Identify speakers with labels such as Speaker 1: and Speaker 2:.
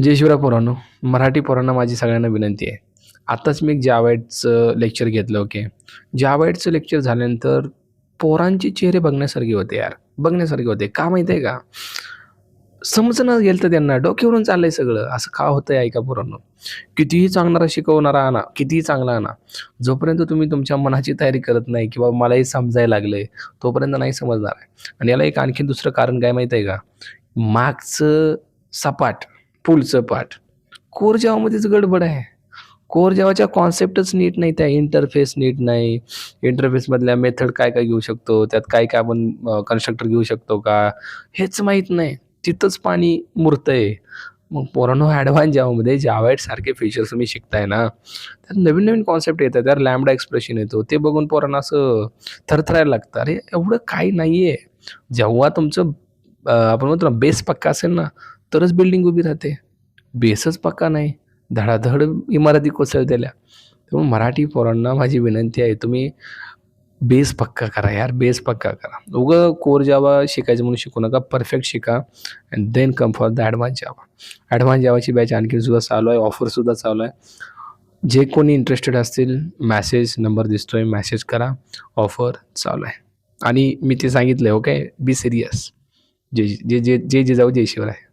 Speaker 1: जय शिवराय पोरांनो. मराठी पोरांना माझी सगळ्यांना विनंती आहे. आत्ताच मी एक जावाईटचं लेक्चर घेतलं. ओके. जावाईटचं लेक्चर झाल्यानंतर पोरांचे चेहरे बघण्यासारखे होते यार, बघण्यासारखे होते. का माहिती आहे का? समजणं गेलं तर त्यांना डोक्यावरून चाललंय सगळं. असं का होतंय ऐका पोरांनो. कितीही चांगणारा शिकवणारा आणा, कितीही चांगला आणा. जोपर्यंत तुम्ही तुमच्या मनाची तयारी करत नाही किंवा मलाही समजायला लागलंय, तोपर्यंत नाही समजणार आहे. आणि याला एक आणखीन दुसरं कारण काय माहिती आहे का? मागचं सपाट, पुढचं पाठ. कोर जावामध्येच गडबड आहे. कोर जावाच्या कॉन्सेप्टच नीट नाही, त्या इंटरफेस नीट नाही. इंटरफेसमधल्या मेथड काय-काय घेऊ शकतो, त्यात काय-काय आपण कन्स्ट्रक्टर घेऊ शकतो का? हेच माहीत नाही. तिथंच पाणी मुरतंय. मग पोरांनो ॲडव्हान्स जावामध्ये जावासारखे फीचर्स तुम्ही शिकताय ना, त्यात नवीन-नवीन कॉन्सेप्ट येतात. त्यात लॅम्बडा एक्सप्रेशन येतो. ते बघून पोरांना असं थरथरायला लागतं. अरे एवढं काही नाहीये. जेव्हा तुमचं आपण म्हणतो ना बेस पक्का असेल ना, तरच बिल्डिंग उभी राहते. बेसच पक्का नाही, धडाधड इमारती कोसळतेल्या. त्यामुळे मराठी पोरांना माझी विनंती आहे, तुम्ही बेस पक्का करा यार, बेस पक्का करा. उगं कोर जावा शिकायचं म्हणून शिकू नका. परफेक्ट शिका and then come for the advance Java. Advance जावाची बॅच आणखीन सुद्धा चालू आहे, ऑफरसुद्धा चालू आहे. जे कोणी इंटरेस्टेड असतील मेसेज नंबर दिसतोय, मेसेज करा. ऑफर चालू आहे. आणि मी ते सांगितलंय ओके. Be serious. जय जय जय जय जिजाऊ जय शिवराय.